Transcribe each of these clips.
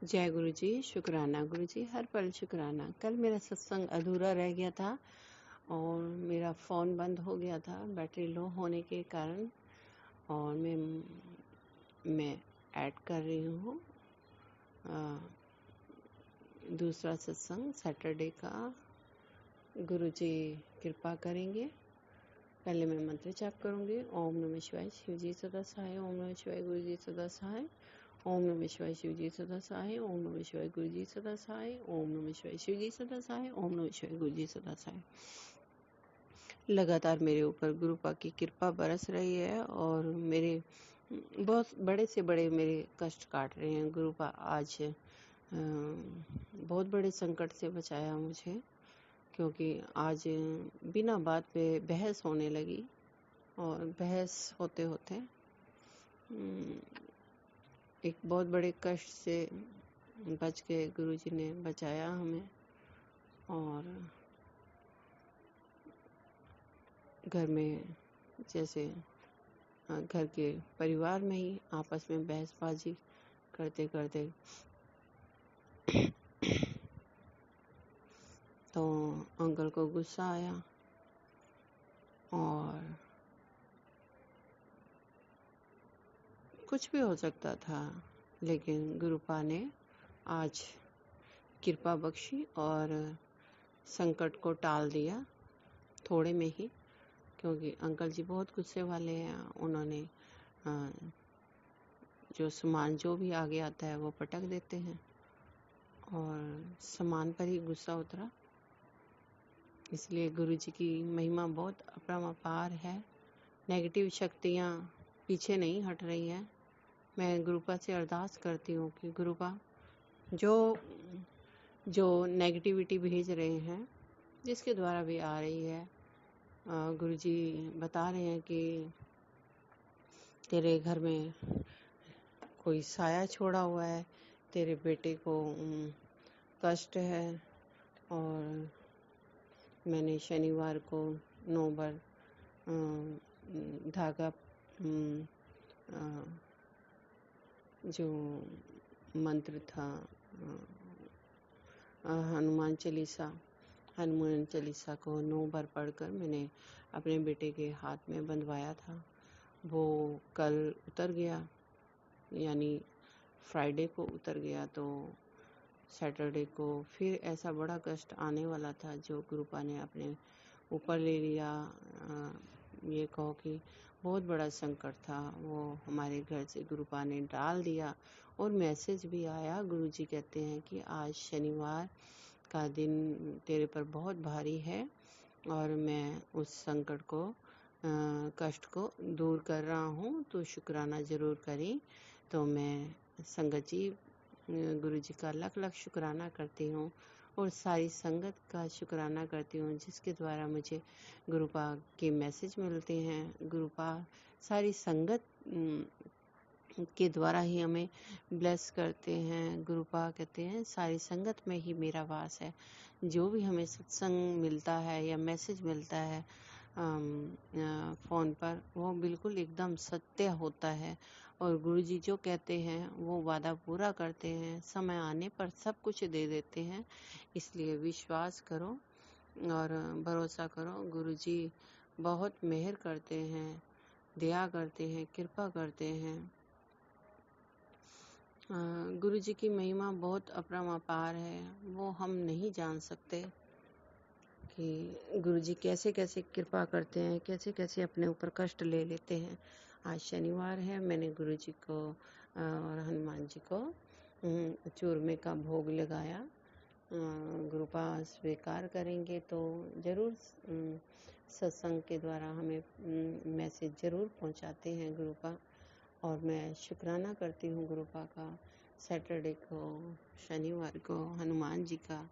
जय गुरु जी, शुक्राना गुरु जी, हर पल शुक्राना। कल मेरा सत्संग अधूरा रह गया था और मेरा फ़ोन बंद हो गया था बैटरी लो होने के कारण। और मैं ऐड कर रही हूँ दूसरा सत्संग सैटरडे का। गुरु जी कृपा करेंगे। पहले मैं मंत्र जाप करूँगी। ओम नमः शिवाय, शिव जी सदा सहाय। ओम नमः शिवाय, गुरु जी सदा सहाय। ओम नमः शिवाय, शिव जी सदा सहाय। ओम नमः शिवाय, गुरु जी सदा सहाय। ओम नमः शिवाय, शिव जी सदा सहाय। ओम नमः शिवाय, गुरु जी सदा सहाय। लगातार मेरे ऊपर गुरुपा की कृपा बरस रही है और मेरे बहुत बड़े से बड़े मेरे कष्ट काट रहे हैं। गुरुपा आज बहुत बड़े संकट से बचाया मुझे, क्योंकि आज बिना बात पे बहस होने लगी और बहस होते होते एक बहुत बड़े कष्ट से बच के गुरुजी ने बचाया हमें। और घर में जैसे घर के परिवार में ही आपस में बहसबाजी करते करते तो अंकल को गुस्सा आया और कुछ भी हो सकता था, लेकिन गुरुपा ने आज कृपा बख्शी और संकट को टाल दिया थोड़े में ही, क्योंकि अंकल जी बहुत गुस्से वाले हैं। उन्होंने जो सामान जो भी आगे आता है वो पटक देते हैं और सामान पर ही गुस्सा उतरा। इसलिए गुरु जी की महिमा बहुत अपरंपार है। नेगेटिव शक्तियाँ पीछे नहीं हट रही हैं। मैं गुरुपा से अरदास करती हूँ कि गुरुपा जो नेगेटिविटी भेज रहे हैं, जिसके द्वारा भी आ रही है, गुरुजी बता रहे हैं कि तेरे घर में कोई साया छोड़ा हुआ है, तेरे बेटे को कष्ट है। और मैंने शनिवार को 9 बार धागा जो मंत्र था हनुमान चालीसा को 9 बार पढ़कर मैंने अपने बेटे के हाथ में बंधवाया था। वो कल उतर गया, यानी फ्राइडे को उतर गया, तो सैटरडे को फिर ऐसा बड़ा कष्ट आने वाला था जो गुरुपा ने अपने ऊपर ले लिया। ये कहो कि बहुत बड़ा संकट था, वो हमारे घर से गुरुपा ने डाल दिया। और मैसेज भी आया, गुरुजी कहते हैं कि आज शनिवार का दिन तेरे पर बहुत भारी है और मैं उस संकट को कष्ट को दूर कर रहा हूँ, तो शुक्राना ज़रूर करें। तो मैं संगत जी गुरु जी का लाख लाख शुक्राना करती हूँ और सारी संगत का शुक्राना करती हूँ, जिसके द्वारा मुझे गुरुपा के मैसेज मिलते हैं। गुरुपा सारी संगत के द्वारा ही हमें ब्लेस करते हैं। गुरुपा कहते हैं सारी संगत में ही मेरा वास है। जो भी हमें सत्संग मिलता है या मैसेज मिलता है फ़ोन पर, वो बिल्कुल एकदम सत्य होता है और गुरुजी जो कहते हैं वो वादा पूरा करते हैं। समय आने पर सब कुछ दे देते हैं। इसलिए विश्वास करो और भरोसा करो। गुरुजी बहुत मेहर करते हैं, दया करते हैं, कृपा करते हैं। गुरु जी की महिमा बहुत अपरंपार है, वो हम नहीं जान सकते कि गुरु जी कैसे कैसे कृपा करते हैं, कैसे कैसे अपने ऊपर कष्ट ले लेते हैं। आज शनिवार है, मैंने गुरु जी को और हनुमान जी को चूरमे का भोग लगाया। गुरुपा स्वीकार करेंगे तो ज़रूर सत्संग के द्वारा हमें मैसेज ज़रूर पहुंचाते हैं गुरुपा। और मैं शुक्राना करती हूँ गुरुपा का सैटरडे को, शनिवार को हनुमान जी का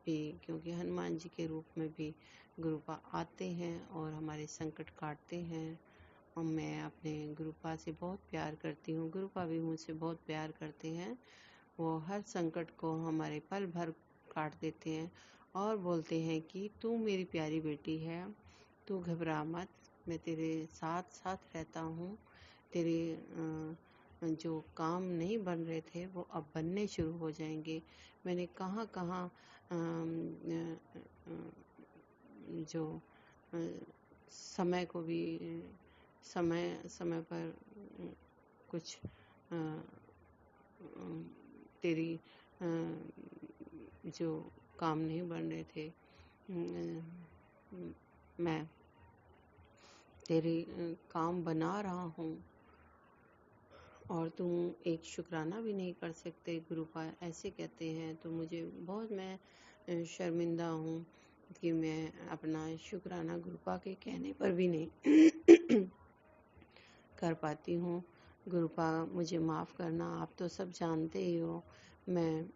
भी, क्योंकि हनुमान जी के रूप में भी गुरुपा आते हैं और हमारे संकट काटते हैं। और मैं अपने गुरुपा से बहुत प्यार करती हूँ, गुरुपा भी मुझसे बहुत प्यार करते हैं। वो हर संकट को हमारे पल भर काट देते हैं और बोलते हैं कि तू मेरी प्यारी बेटी है, तू घबरा मत, मैं तेरे साथ साथ रहता हूँ। तेरे जो काम नहीं बन रहे थे वो अब बनने शुरू हो जाएंगे। मैंने कहाँ कहाँ जो समय को भी समय समय पर कुछ तेरी जो काम नहीं बन रहे थे, मैं तेरे काम बना रहा हूँ और तुम एक शुक्राना भी नहीं कर सकते। गुरुपा ऐसे कहते हैं तो मुझे बहुत, मैं शर्मिंदा हूँ कि मैं अपना शुक्राना गुरुपा के कहने पर भी नहीं कर पाती हूँ। गुरुपा मुझे माफ़ करना, आप तो सब जानते ही हो। मैं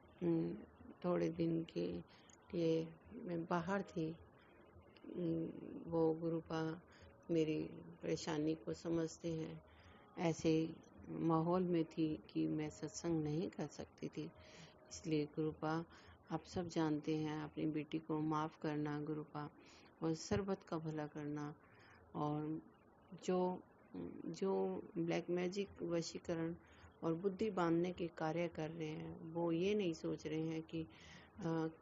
थोड़े दिन के लिए मैं बाहर थी। वो गुरुपा मेरी परेशानी को समझते हैं। ऐसे माहौल में थी कि मैं सत्संग नहीं कर सकती थी, इसलिए गुरुपा आप सब जानते हैं, अपनी बेटी को माफ़ करना गुरुपा, और सर्बत का भला करना। और जो जो ब्लैक मैजिक वशीकरण और बुद्धि बांधने के कार्य कर रहे हैं, वो ये नहीं सोच रहे हैं कि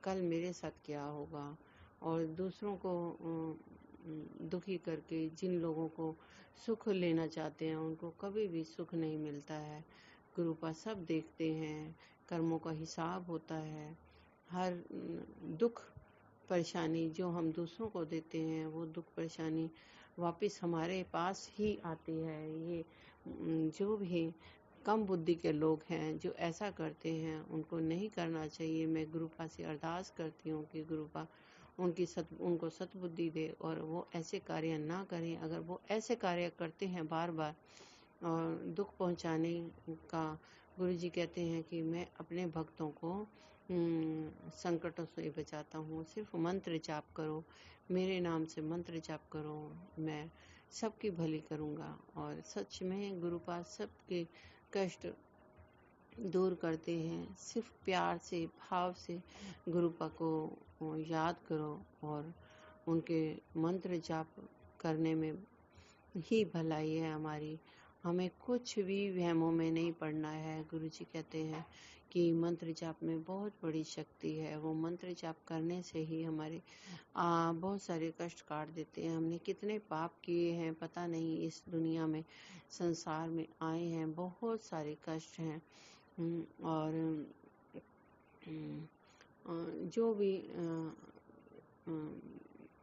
कल मेरे साथ क्या होगा, और दूसरों को दुखी करके जिन लोगों को सुख लेना चाहते हैं उनको कभी भी सुख नहीं मिलता है। गुरुपा सब देखते हैं, कर्मों का हिसाब होता है। हर दुख परेशानी जो हम दूसरों को देते हैं, वो दुख परेशानी वापस हमारे पास ही आती है। ये जो भी कम बुद्धि के लोग हैं जो ऐसा करते हैं, उनको नहीं करना चाहिए। मैं गुरुपा से अरदास करती हूँ कि गुरुपा उनको सद्बुद्धि दे और वो ऐसे कार्य ना करें। अगर वो ऐसे कार्य करते हैं बार बार और दुख पहुँचाने का, गुरुजी कहते हैं कि मैं अपने भक्तों को संकटों से बचाता हूँ। सिर्फ मंत्र जाप करो, मेरे नाम से मंत्र जाप करो, मैं सबकी भली करूँगा। और सच में गुरुपा सबके कष्ट दूर करते हैं। सिर्फ प्यार से, भाव से गुरुपा को याद करो और उनके मंत्र जाप करने में ही भलाई है हमारी। हमें कुछ भी वहमों में नहीं पड़ना है। गुरुजी कहते हैं कि मंत्र जाप में बहुत बड़ी शक्ति है। वो मंत्र जाप करने से ही हमारे बहुत सारे कष्ट काट देते हैं। हमने कितने पाप किए हैं पता नहीं, इस दुनिया में, संसार में आए हैं, बहुत सारे कष्ट हैं। और जो भी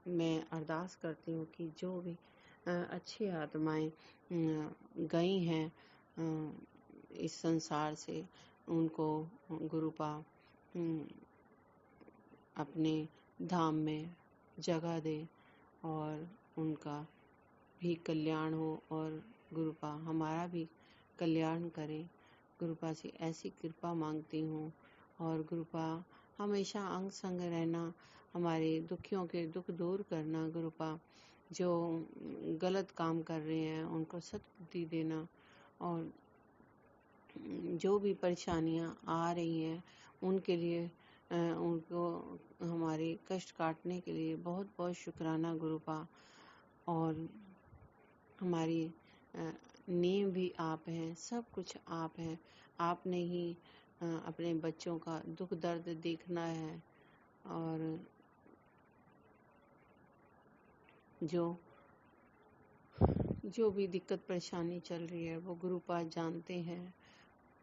मैं अरदास करती हूँ कि जो भी अच्छी आत्माएं गई हैं इस संसार से, उनको गुरुपा अपने धाम में जगह दे और उनका भी कल्याण हो और गुरुपा हमारा भी कल्याण करें। गुरुपा से ऐसी कृपा मांगती हूँ। और गुरुपा हमेशा अंग संग रहना, हमारे दुखियों के दुख दूर करना। गुरुपा जो गलत काम कर रहे हैं उनको सद्बुद्धि देना, और जो भी परेशानियाँ आ रही हैं उनके लिए उनको हमारे कष्ट काटने के लिए बहुत बहुत शुक्राना गुरुपा। और हमारी नींव भी आप हैं, सब कुछ आप हैं। आपने ही अपने बच्चों का दुख दर्द देखना है, और जो भी दिक्कत परेशानी चल रही है वो गुरुपा जानते हैं।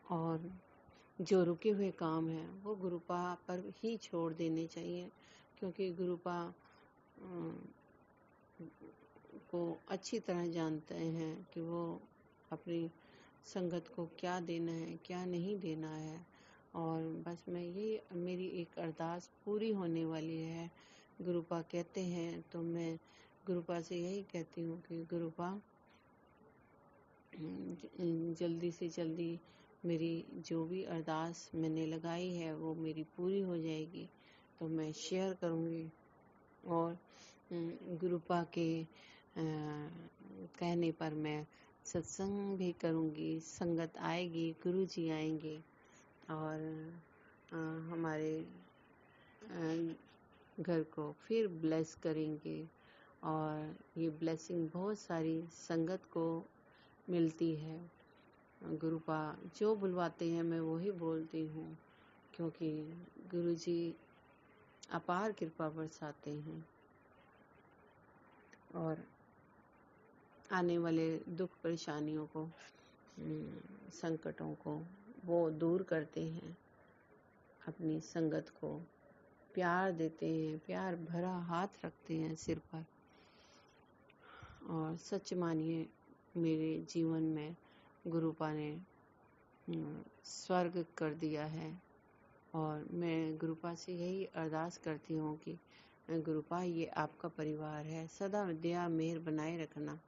और जो रुके हुए काम हैं वो गुरुपा पर ही छोड़ देने चाहिए, क्योंकि गुरुपा को अच्छी तरह जानते हैं कि वो अपनी संगत को क्या देना है, क्या नहीं देना है। और बस मैं ये, मेरी एक अरदास पूरी होने वाली है। गुरुपा कहते हैं तो मैं गुरुपा से यही कहती हूँ कि गुरुपा जल्दी से जल्दी मेरी जो भी अरदास मैंने लगाई है वो मेरी पूरी हो जाएगी तो मैं शेयर करूँगी। और गुरुपा के कहने पर मैं सत्संग भी करूँगी, संगत आएगी, गुरुजी आएंगे और हमारे घर को फिर ब्लेस करेंगे। और ये ब्लेसिंग बहुत सारी संगत को मिलती है। गुरुपा जो बुलवाते हैं मैं वही बोलती हूँ, क्योंकि गुरुजी अपार कृपा बरसाते हैं और आने वाले दुख परेशानियों को, संकटों को वो दूर करते हैं। अपनी संगत को प्यार देते हैं, प्यार भरा हाथ रखते हैं सिर पर। और सच मानिए, मेरे जीवन में गुरुपा ने स्वर्ग कर दिया है। और मैं गुरुपा से यही अरदास करती हूँ कि गुरुपा, ये आपका परिवार है, सदा दया मेहर बनाए रखना,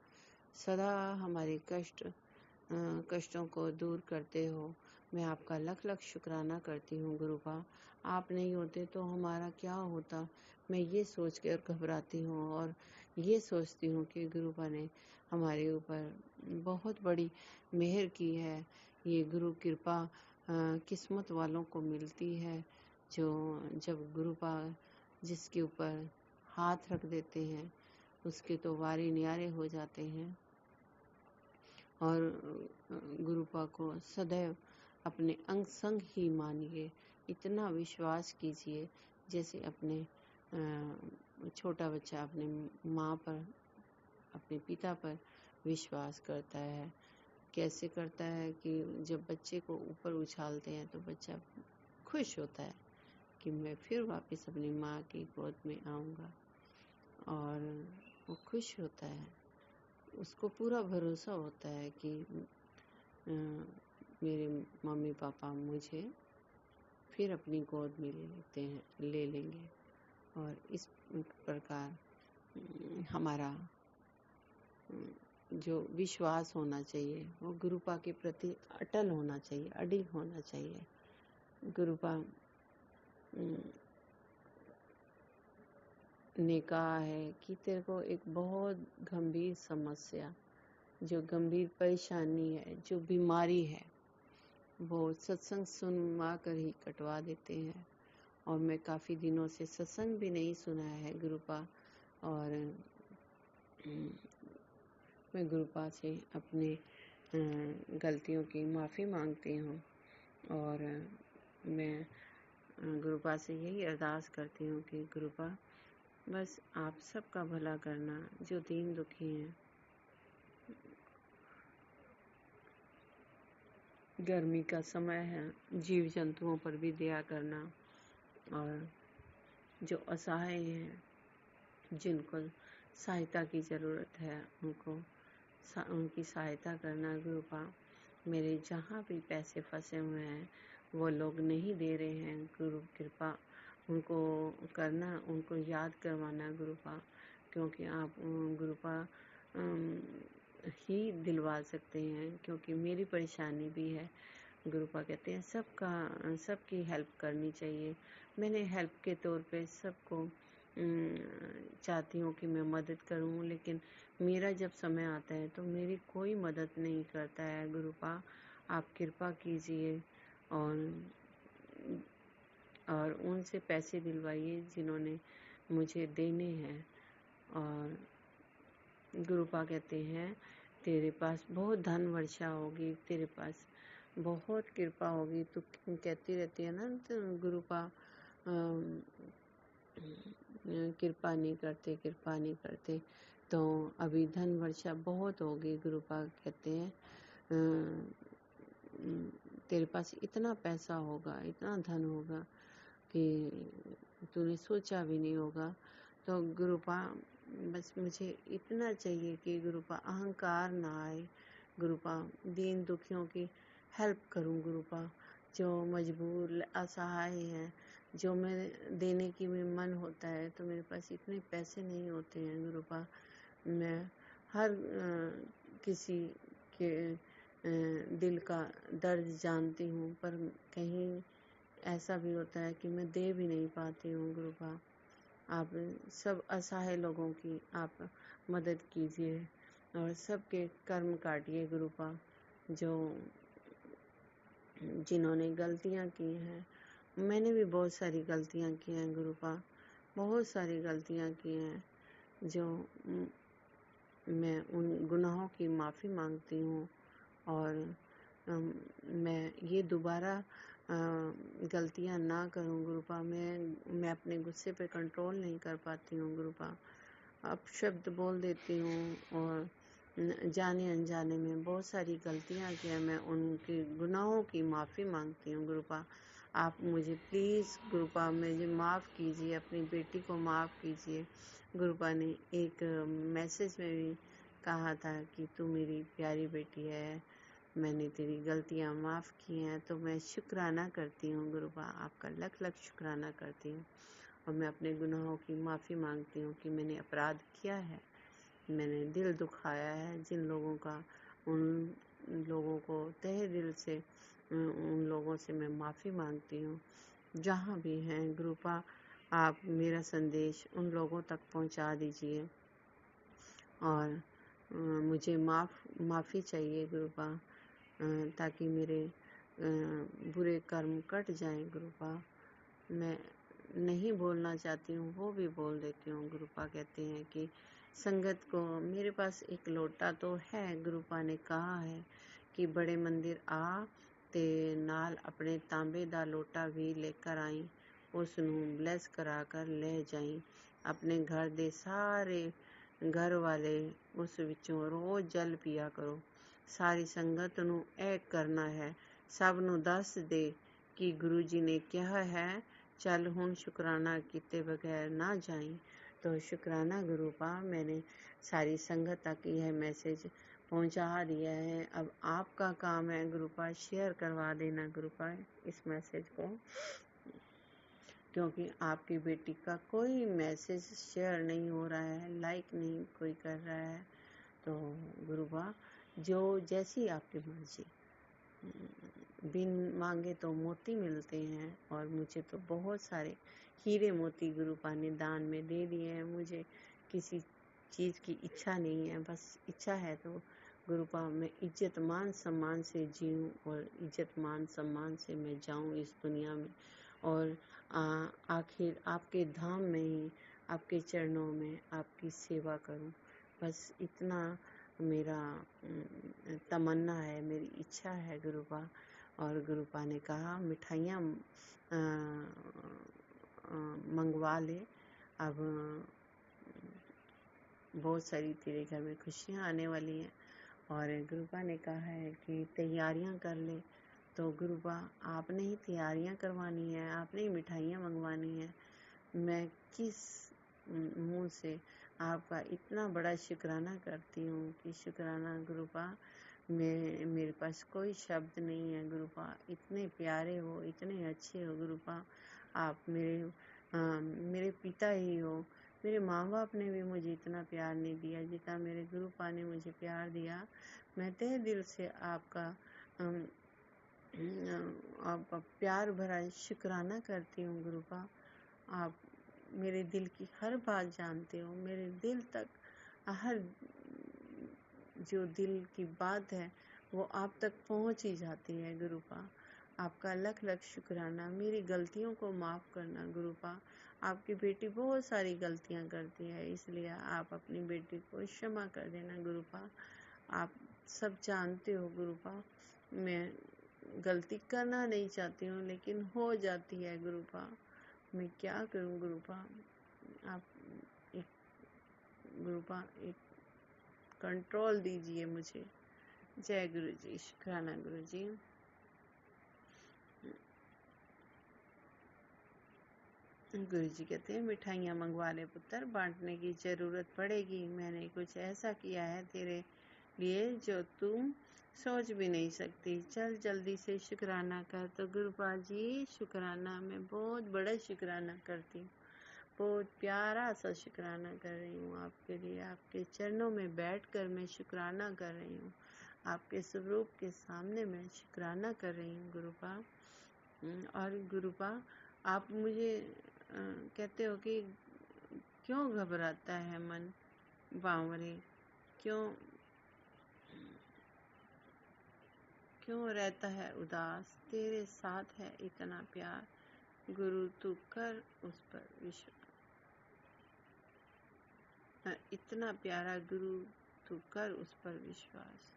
सदा हमारे कष्टों को दूर करते हो। मैं आपका लख लख शुक्राना करती हूँ गुरुपा। आप नहीं होते तो हमारा क्या होता, मैं ये सोच कर घबराती हूँ और ये सोचती हूँ कि गुरुपा ने हमारे ऊपर बहुत बड़ी मेहर की है। ये गुरु कृपा किस्मत वालों को मिलती है, जो जब गुरुपा जिसके ऊपर हाथ रख देते हैं उसके तो वारे न्यारे हो जाते हैं। और गुरुपा को सदैव अपने अंग संग ही मानिए, इतना विश्वास कीजिए जैसे अपने छोटा बच्चा अपने माँ पर, अपने पिता पर विश्वास करता है। कैसे करता है कि जब बच्चे को ऊपर उछालते हैं तो बच्चा खुश होता है कि मैं फिर वापस अपनी माँ की गोद में आऊँगा, और वो खुश होता है। उसको पूरा भरोसा होता है कि मेरे मम्मी पापा मुझे फिर अपनी गोद में ले लेंगे। और इस प्रकार हमारा जो विश्वास होना चाहिए वो गुरुपा के प्रति अटल होना चाहिए, अडिग होना चाहिए। गुरुपा ने कहा है कि तेरे को एक बहुत गंभीर समस्या, जो गंभीर परेशानी है, जो बीमारी है, वो सत्संग सुनवा कर ही कटवा देते हैं। और मैं काफ़ी दिनों से सत्संग भी नहीं सुना है गुरुपा, और मैं गुरुपा से अपने गलतियों की माफ़ी मांगती हूँ। और मैं गुरुपा से यही अरदास करती हूँ कि गुरुपा, बस आप सबका भला करना, जो दीन दुखी हैं। गर्मी का समय है, जीव जंतुओं पर भी दया करना, और जो असहाय हैं, जिनको सहायता की ज़रूरत है, उनकी सहायता करना गुरुपा। मेरे जहाँ भी पैसे फंसे हुए हैं वो लोग नहीं दे रहे हैं, गुरु कृपा उनको करना, उनको याद करवाना गुरुपा, क्योंकि आप गुरुपा ही दिलवा सकते हैं, क्योंकि मेरी परेशानी भी है। गुरुपा कहते हैं सबकी हेल्प करनी चाहिए। मैंने हेल्प के तौर पे सबको चाहती हूँ कि मैं मदद करूँ, लेकिन मेरा जब समय आता है तो मेरी कोई मदद नहीं करता है। गुरुपा, आप कृपा कीजिए और उनसे पैसे दिलवाइए जिन्होंने मुझे देने हैं। और गुरुपा कहते हैं तेरे पास बहुत धन वर्षा होगी, तेरे पास बहुत कृपा होगी। तो कहती रहती है ना, तो गुरुपा कृपा नहीं करते, तो अभी धन वर्षा बहुत होगी। गुरुपा कहते हैं तेरे पास इतना पैसा होगा, इतना धन होगा कि तूने सोचा भी नहीं होगा। तो गुरुपा, बस मुझे इतना चाहिए कि गुरुपा अहंकार ना आए, गुरुपा दीन दुखियों की हेल्प करूं गुरुपा, जो मजबूर असहाय हैं, जो मैं देने की में मन होता है तो मेरे पास इतने पैसे नहीं होते हैं गुरुपा। मैं हर किसी के दिल का दर्द जानती हूँ, पर कहीं ऐसा भी होता है कि मैं दे भी नहीं पाती हूँ गुरुपा। आप सब असहाय लोगों की आप मदद कीजिए और सबके कर्म काटिए गुरुपा, जिन्होंने गलतियाँ की हैं। मैंने भी बहुत सारी गलतियाँ की हैं गुरुपा, बहुत सारी गलतियाँ की हैं, जो मैं उन गुनाहों की माफ़ी मांगती हूँ। और मैं ये दोबारा गलतियाँ ना करूं गुरुपा। मैं अपने गुस्से पे कंट्रोल नहीं कर पाती हूँ गुरुपा। अपशब्द बोल देती हूँ और जाने अनजाने में बहुत सारी गलतियाँ किया। मैं उनके गुनाहों की माफ़ी मांगती हूँ गुरुपा। आप मुझे प्लीज़ गुरुपा मुझे माफ़ कीजिए, अपनी बेटी को माफ़ कीजिए। गुरुपा ने एक मैसेज में भी कहा था कि तू मेरी प्यारी बेटी है, मैंने तेरी गलतियाँ माफ़ की हैं। तो मैं शुक्राना करती हूँ गुरुपा, आपका लख लख शुक्राना करती हूँ। और मैं अपने गुनाहों की माफ़ी मांगती हूँ कि मैंने अपराध किया है, मैंने दिल दुखाया है जिन लोगों का, उन लोगों को तहे दिल से उन लोगों से मैं माफ़ी मांगती हूँ। जहाँ भी हैं गुरुपा, आप मेरा संदेश उन लोगों तक पहुँचा दीजिए और मुझे माफ़ी चाहिए गुरुपा, ताकि मेरे बुरे कर्म कट जाएं गुरुपा। मैं नहीं बोलना चाहती हूँ वो भी बोल देती हूँ गुरुपा। कहते हैं कि संगत को, मेरे पास एक लोटा तो है, गुरुपा ने कहा है कि बड़े मंदिर आ ते नाल अपने तांबे दा लोटा भी लेकर आई, उस नूं ब्लेस करा कर ले जाई। अपने घर दे सारे घर वाले उस विचों रोज जल पिया करो। सारी संगत नूं ਇਹ करना है, सब नूं दस दे कि गुरु जी ने कहा है, चल हुण शुक्राना किते बगैर ना जाई। तो शुक्राना गुरुपा, मैंने सारी संगत तक यह मैसेज पहुंचा दिया है। अब आपका काम है गुरुपा, शेयर करवा देना गुरुपा इस मैसेज को, क्योंकि आपकी बेटी का कोई मैसेज शेयर नहीं हो रहा है, लाइक नहीं कोई कर रहा है। तो गुरुपा, जो जैसी आपकी मर्जी, बिन मांगे तो मोती मिलते हैं, और मुझे तो बहुत सारे हीरे मोती गुरुपा ने दान में दे दिए हैं। मुझे किसी चीज़ की इच्छा नहीं है, बस इच्छा है तो गुरुपा मैं इज्जत मान सम्मान से जीऊँ और इज्जत मान सम्मान से मैं जाऊँ इस दुनिया में, और आखिर आपके धाम में ही, आपके चरणों में आपकी सेवा करूं। बस इतना मेरा तमन्ना है, मेरी इच्छा है गुरुपा। और गुरुपा ने कहा मिठाइयाँ मंगवा ले, अब बहुत सारी तेरे घर में खुशियाँ आने वाली हैं। और गुरुपा ने कहा है कि तैयारियां कर ले। तो गुरुपा, आपने ही तैयारियां करवानी है, आपने ही मिठाइयाँ मंगवानी है। मैं किस मुंह से आपका इतना बड़ा शुक्राना करती हूँ कि शुक्राना गुरुपा, मेरे पास कोई शब्द नहीं है गुरुपा। इतने प्यारे हो, इतने अच्छे हो गुरुपा। आप मेरे पिता ही हो। मेरे माँ बाप ने भी मुझे इतना प्यार नहीं दिया जितना मेरे गुरुपा ने मुझे प्यार दिया। मैं तहे दिल से आपका प्यार भरा शुक्राना करती हूँ गुरुपा। आप मेरे दिल की हर बात जानते हो, मेरे दिल तक हर जो दिल की बात है वो आप तक पहुँच ही जाती है गुरुपा। आपका लख लख शुक्राना। मेरी गलतियों को माफ़ करना गुरुपा। आपकी बेटी बहुत सारी गलतियां करती है, इसलिए आप अपनी बेटी को क्षमा कर देना गुरुपा। आप सब जानते हो गुरुपा, मैं गलती करना नहीं चाहती हूँ लेकिन हो जाती है गुरुपा। मैं क्या करूँ गुरुपा। आप एक गुरुपा एक कंट्रोल दीजिए मुझे। जय गुरु जी। शुक्राना गुरु जी। गुरु जी कहते हैं मिठाइयाँ मंगवा ले पुत्र, बांटने की जरूरत पड़ेगी। मैंने कुछ ऐसा किया है तेरे लिए जो तुम सोच भी नहीं सकती। चल जल्दी से शुक्राना कर। तो गुरुपा जी, शुक्राना मैं बहुत बड़ा शुक्राना करती हूँ, बहुत प्यारा सा शुक्राना कर रही हूँ आपके लिए। आपके चरणों में बैठकर मैं शुक्राना कर रही हूँ, आपके स्वरूप के सामने मैं शुक्राना कर रही हूँ गुरुपा। और गुरुपा, आप मुझे कहते हो कि क्यों घबराता है मन बावरे, क्यों रहता है उदास, तेरे साथ है इतना प्यार, गुरु तू कर उस पर विश्वास। इतना प्यारा गुरु तू कर उस पर विश्वास।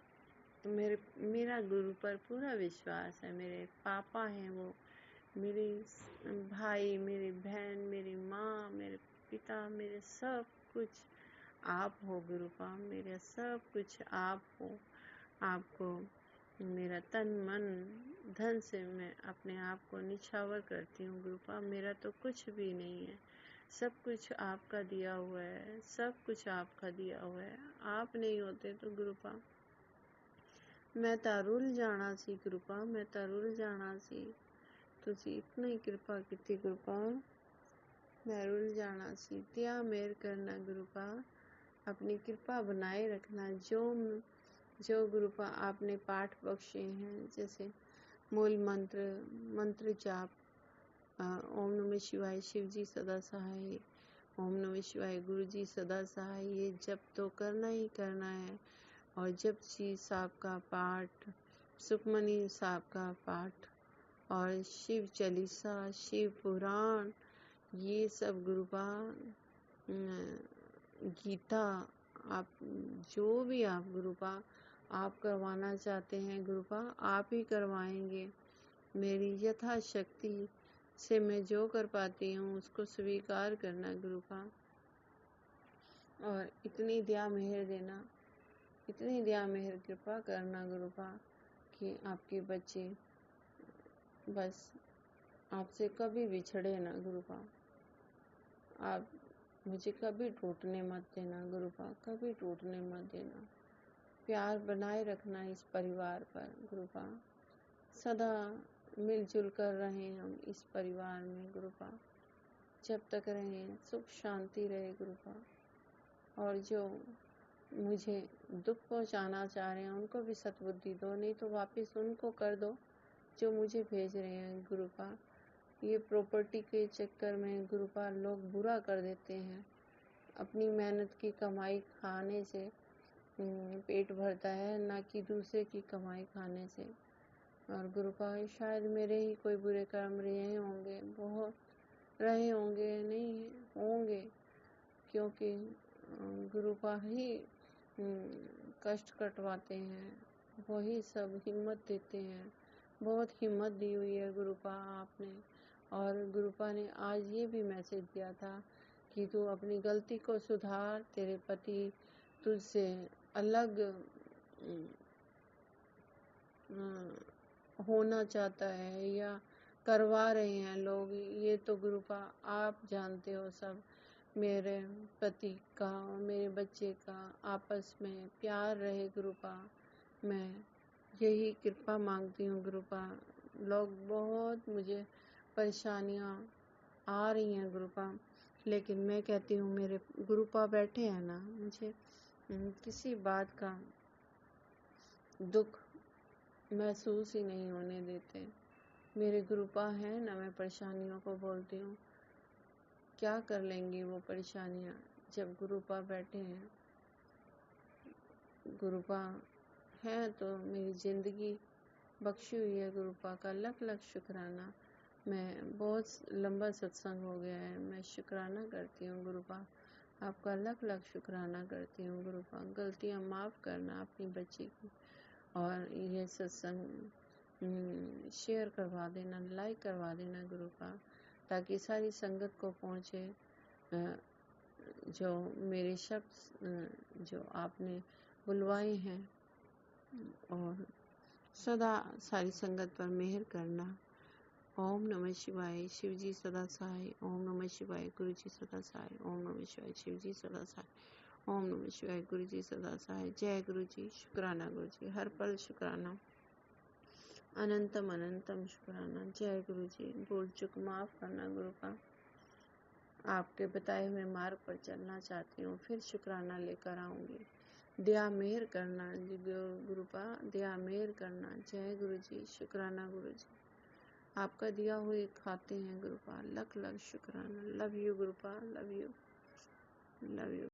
मेरा गुरु पर पूरा विश्वास है। मेरे पापा हैं वो, मेरे भाई, मेरी बहन, मेरी माँ, मेरे पिता, मेरे सब कुछ आप हो गुरुपा। मेरा सब कुछ आप हो। आपको मेरा तन मन धन से मैं अपने आप को निछावर करती हूँ गुरुपा। मेरा तो कुछ भी नहीं है, सब कुछ आपका दिया हुआ है, सब कुछ आपका दिया हुआ है। आप नहीं होते तो गुरुपा मैं ਤਾਂ ਰੁੱਲ ਜਾਣਾ ਸੀ ਗੁਰੂਪਾ, ਮੈਂ ਤਾਂ ਰੁੱਲ ਜਾਣਾ ਸੀ। ਤੁਸੀਂ ਇਤਨੀ ਕਿਰਪਾ ਕੀਤੀ ਗੁਰੂਪਾ, मैं रुल जाना सी। त्या मेहर करना गुरुपा, अपनी कृपा बनाए रखना। जो गुरुपा आपने पाठ बख्शे हैं, जैसे मूल मंत्र, मंत्र जाप, ओम नमः शिवाय शिव जी सदा सहाय, ओम नमः शिवाय गुरु जी सदा सहाय, ये जप तो करना ही करना है। और जपजी साहब का पाठ, सुखमनी साहब का पाठ और शिव चालीसा, शिव पुराण, ये सब गुरुपा, गीता, आप जो भी आप गुरुपा आप करवाना चाहते हैं गुरुपा आप ही करवाएंगे। मेरी यथाशक्ति से मैं जो कर पाती हूँ उसको स्वीकार करना गुरुपा। और इतनी दया मेहर देना, इतनी दया मेहर कृपा करना गुरुपा कि आपके बच्चे बस आपसे कभी बिछड़े ना गुरुपा। आप मुझे कभी टूटने मत देना गुरुपा, कभी टूटने मत देना। प्यार बनाए रखना इस परिवार पर गुरुपा। सदा मिलजुल कर रहें हम इस परिवार में गुरुपा, जब तक रहें सुख शांति रहे गुरुपा। और जो मुझे दुख पहुंचाना चाह रहे हैं उनको भी सद्बुद्धि दो, नहीं तो वापस उनको कर दो जो मुझे भेज रहे हैं गुरुपा। ये प्रॉपर्टी के चक्कर में गुरुपा लोग बुरा कर देते हैं। अपनी मेहनत की कमाई खाने से पेट भरता है, ना कि दूसरे की कमाई खाने से। और गुरुपा शायद मेरे ही कोई बुरे कर्म रहे होंगे, बहुत रहे होंगे, नहीं होंगे, क्योंकि गुरुपा ही कष्ट कटवाते हैं, वही सब हिम्मत देते हैं। बहुत हिम्मत दी हुई है गुरुपा आपने। और गुरुपा ने आज ये भी मैसेज दिया था कि तू अपनी गलती को सुधार, तेरे पति तुझसे अलग होना चाहता है या करवा रहे हैं लोग, ये तो गुरुपा आप जानते हो सब। मेरे पति का और मेरे बच्चे का आपस में प्यार रहे गुरुपा, मैं यही कृपा मांगती हूँ गुरुपा। लोग बहुत मुझे परेशानियाँ आ रही हैं गुरुपा, लेकिन मैं कहती हूँ मेरे गुरुपा बैठे हैं ना, मुझे किसी बात का दुख महसूस ही नहीं होने देते। मेरे गुरुपा हैं ना, मैं परेशानियों को बोलती हूँ, क्या कर लेंगी वो परेशानियाँ जब गुरुपा बैठे हैं। गुरुपा हैं तो मेरी ज़िंदगी बख्शी हुई है गुरुपा का लख लख शुक्राना। मैं बहुत लंबा सत्संग हो गया है, मैं शुक्राना करती हूँ गुरुपा, आपका लख लख शुक्राना करती हूँ गुरुपा। गलतियाँ माफ़ करना अपनी बच्ची की, और ये सत्संग शेयर करवा देना, लाइक करवा देना गुरुपा, ताकि सारी संगत को पहुँचे जो मेरे शब्द जो आपने बुलवाए हैं। और सदा सारी संगत पर मेहर करना। ओम नमः शिवाय शिव जी सदा सहाय, ओम नमः शिवाय गुरु जी सदा सहाय, ओम नमः शिवाय शिव जी सदा सहाय, ओम नमः शिवाय गुरु जी सदा सहाय। जय गुरु जी, शुक्राना गुरु जी, हर पल शुक्राना, अनंतम अनंतम शुक्राना। जय गुरु जी, भूल चूक माफ़ करना गुरुपा, आपके बताए हुए मार्ग पर चलना चाहती हूँ, फिर शुक्राना लेकर आऊँगी। दया मेहर करना गुरुपा, दया मेहर करना। जय गुरु जी, शुक्राना गुरु जी, आपका दिया हुए खाते हैं गुरुपा, लख लख शुक्राना। Love you गुरुपा, love you, love you.